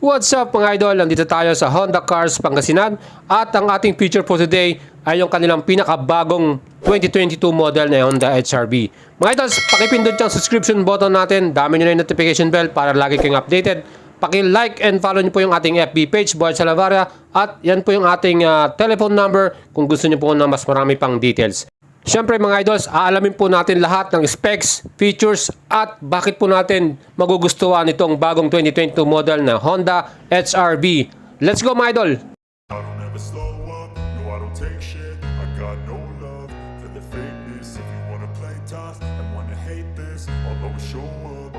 What's up mga idol? Nandito tayo sa Honda Cars Pangasinan at ang ating feature for today ay yung kanilang pinakabagong 2022 model na Honda HR-V. Mga idols, pakipindot yung subscription button natin, dami nyo na yung notification bell para lagi kayong updated. Paki-like and follow nyo po yung ating FB page, Boy Salavaria, at yan po yung ating telephone number kung gusto nyo po na mas marami pang details. Siyempre mga idols, aalamin po natin lahat ng specs, features at bakit po natin magugustuhan itong bagong 2022 model na Honda HR-V. Let's go mga idol! I don't ever slow up, no I don't take shit. I got no love for the fakeness. If you wanna play tough and wanna hate this, I'll always show up.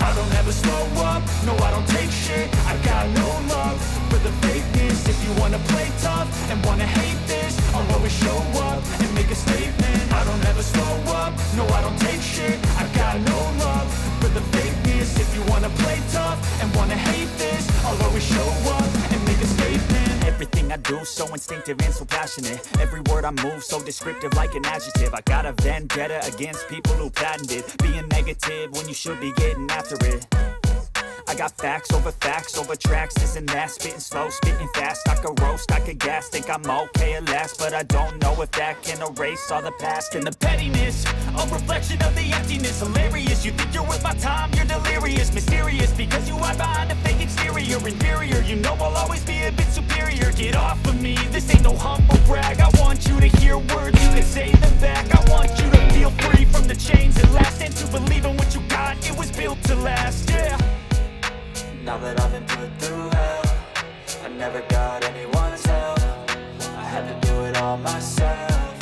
I don't ever slow up, no I don't take shit. I got no love for the fakeness. If you wanna play tough and wanna hate this, I'll always show up and make a statement. I don't ever slow up, no I don't take shit. I got no love for the fakeness. If you wanna play tough and wanna hate this, I'll always show up and make a statement. Everything I do so instinctive and so passionate. Every word I move so descriptive like an adjective. I got a vendetta against people who patented being negative when you should be getting after it. I got facts over tracks, this and that. Spitting slow, spitting fast. I could roast, I could gas. Think I'm okay at last, but I don't know if that can erase all the past. And the pettiness, a reflection of the emptiness. Hilarious, you think you're worth my time, you're delirious. Mysterious, because you hide behind a fake exterior. Inferior, you know I'll always be a bit superior. Get off of me, this ain't no humble brag. I want you to hear words, you can say them back. I want you to feel free from the chains that last, and to believe in what you got, it was built to last, yeah. Now that I've been put through hell, I never got anyone's help. I had to do it all myself.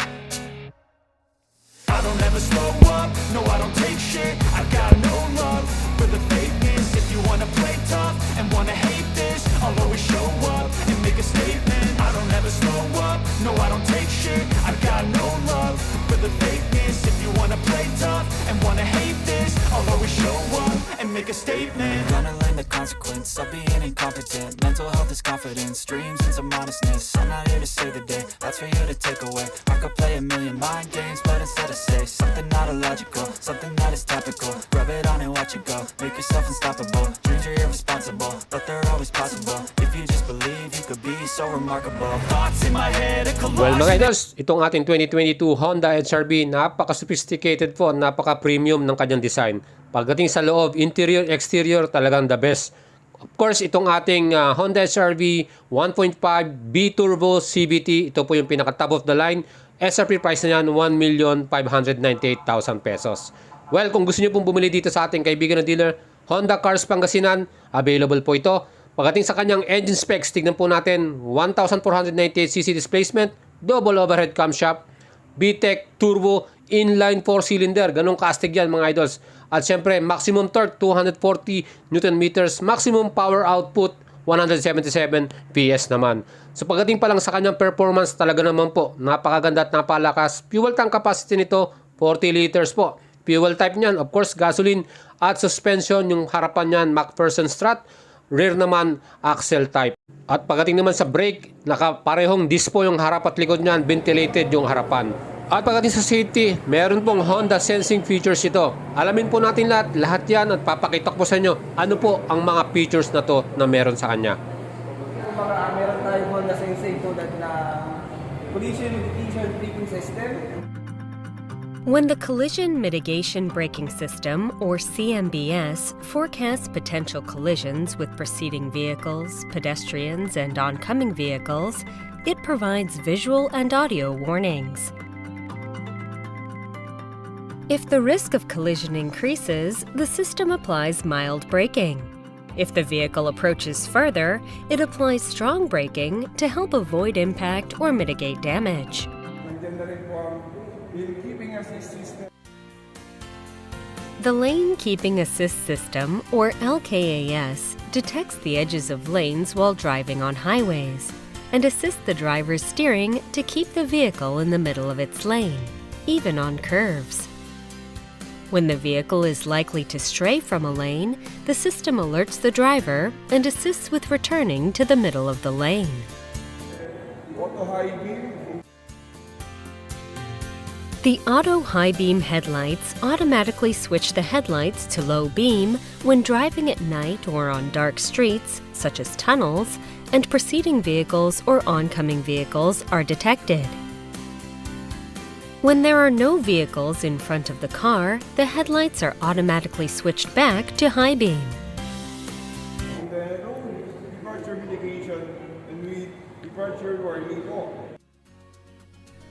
I don't ever slow up, no I don't take shit. I got no love for the fakeness. If you wanna play tough and wanna hate this, I'll always show up and make a statement. I don't ever slow up, no I don't take shit. I got no love for the fakeness. If you wanna play tough and wanna hate this, I'll always show up and make a statement. Gonna learn the consequence of being incompetent. Mental health is confidence, dreams and some modestness. I'm not here to save the day, that's for you to take away. I could play a million mind games, but instead I say something not illogical, something that is topical. Rub it on and watch it go, make yourself unstoppable. Dreams are irresponsible, but they're always possible. If you just believe, you could be so remarkable. Thoughts in my head, a Well collage. mga idols, itong ating 2022 Honda HR-V, napaka-sophisticated po, napaka-premium ng kanyang design. Pagdating sa loob, interior, exterior, talagang the best. Of course, itong ating Honda HR-V 1.5 B-Turbo CVT, ito po yung pinaka-top of the line. SRP price na yan, 1,598,000 pesos. Well, kung gusto nyo pong bumili dito sa ating kaibigan na dealer, Honda Cars Pangasinan, available po ito. Pagdating sa kanyang engine specs, tignan po natin, 1,498cc displacement, double overhead camshaft, VTEC Turbo, inline 4-cylinder, ganong kastig yan mga idols. At syempre, maximum torque 240 Nm, maximum power output 177 PS naman. So pagdating pa lang sa kanyang performance, talaga naman po, napakaganda at napalakas. Fuel tank capacity nito, 40 liters po. Fuel type niyan, of course, gasoline. At suspension, yung harapan niyan, McPherson strut. Rear naman, axle type. At pagdating naman sa brake, nakaparehong disc po yung harap at likod niyan, ventilated yung harapan. At pagdating sa safety, meron pong Honda sensing features ito. Alamin po natin lahat yan at papakita ko po sa inyo ano po ang mga features na to na meron sa kanya. Meron tayong Honda Sensei tulad na collision mitigation braking system. When the Collision Mitigation Braking System, or CMBS, forecasts potential collisions with preceding vehicles, pedestrians, and oncoming vehicles, it provides visual and audio warnings. If the risk of collision increases, the system applies mild braking. If the vehicle approaches further, it applies strong braking to help avoid impact or mitigate damage. Nandiyan na rin po ang lane keeping assist system. The Lane Keeping Assist System, or LKAS, detects the edges of lanes while driving on highways and assists the driver's steering to keep the vehicle in the middle of its lane, even on curves. When the vehicle is likely to stray from a lane, the system alerts the driver and assists with returning to the middle of the lane. Auto high beam. The auto high beam headlights automatically switch the headlights to low beam when driving at night or on dark streets, such as tunnels, and preceding vehicles or oncoming vehicles are detected. When there are no vehicles in front of the car, the headlights are automatically switched back to high beam. And then, departure mitigation and with departure warning po.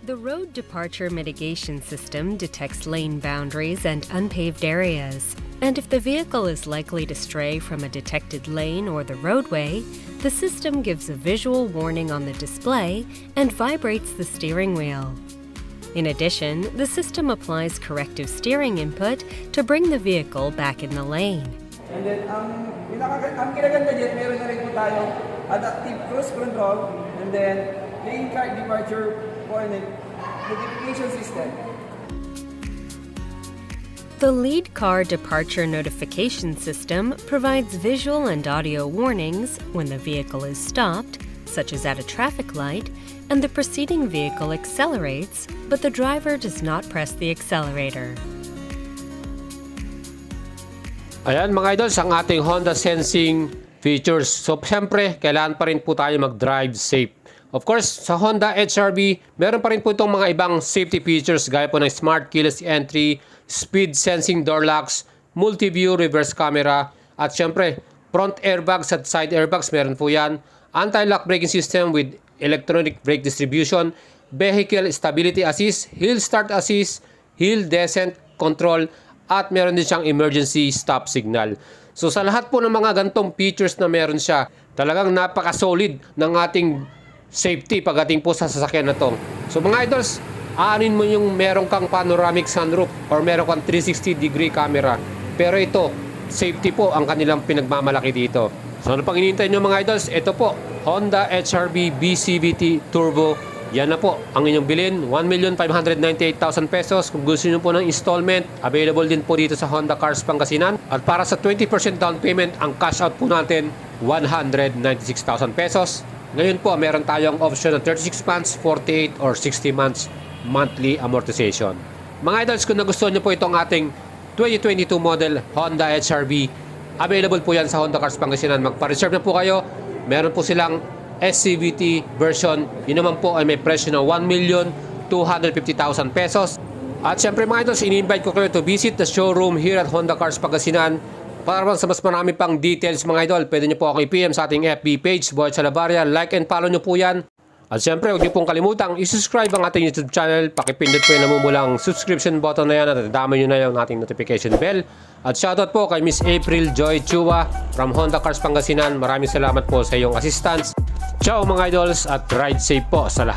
The road departure mitigation system detects lane boundaries and unpaved areas, and if the vehicle is likely to stray from a detected lane or the roadway, the system gives a visual warning on the display and vibrates the steering wheel. In addition, the system applies corrective steering input to bring the vehicle back in the lane. And then, ang kinaganda dyan, meron na rin po tayong adaptive cruise control and then lane car departure warning notification system. The lead car departure notification system provides visual and audio warnings when the vehicle is stopped, such as at a traffic light, and the preceding vehicle accelerates, but the driver does not press the accelerator. Ayan mga idols, ang ating Honda Sensing features. So siyempre, kailangan pa rin po tayo mag-drive safe. Of course, sa Honda HR-V, meron pa rin po itong mga ibang safety features gaya po ng Smart Keyless Entry, Speed Sensing Door Locks, Multi-View Reverse Camera, at siyempre, front airbags at side airbags, meron po yan. Anti-lock braking system with electronic brake distribution, Vehicle Stability Assist, Hill Start Assist, Hill Descent Control, at meron din siyang emergency stop signal. So sa lahat po ng mga gantong features na meron siya, talagang napaka-solid ng ating safety pagdating po sa sasakyan na to. So mga idols, aanin mo yung meron kang panoramic sunroof or meron kang 360-degree camera. Pero ito, safety po ang kanilang pinagmamalaki dito. So ano pang hinihintay nyo mga idols? Ito po, Honda HR-V BCVT Turbo. Yan na po ang inyong bilhin, 1,598,000 pesos. Kung gusto nyo po ng installment, available din po dito sa Honda Cars Pangasinan. At para sa 20% down payment, ang cash out po natin, 196,000 pesos. Ngayon po, meron tayong option ng 36 months, 48 or 60 months monthly amortization. Mga idols, kung nagustuhan nyo po itong ating 2022 model Honda HR-V, available po yan sa Honda Cars Pangasinan. Magpa-reserve na po kayo. Meron po silang SCVT version. Yun naman po ay may presyo na 1,250,000 pesos. At syempre mga idols, ini-invite ko kayo to visit the showroom here at Honda Cars Pangasinan. Para sa mas marami pang details mga idol, pwede nyo po ako i-PM sa ating FB page, Boy Chalabaria. Like and follow nyo po yan. At syempre, huwag nyo pong kalimutang i-subscribe ang ating YouTube channel. Pakipindot po yung namumulang subscription button na yan at dama nyo na yung ating notification bell. At shoutout po kay Miss April Joy Chua from Honda Cars Pangasinan. Maraming salamat po sa iyong assistance. Ciao mga idols at ride safe po sa lahat.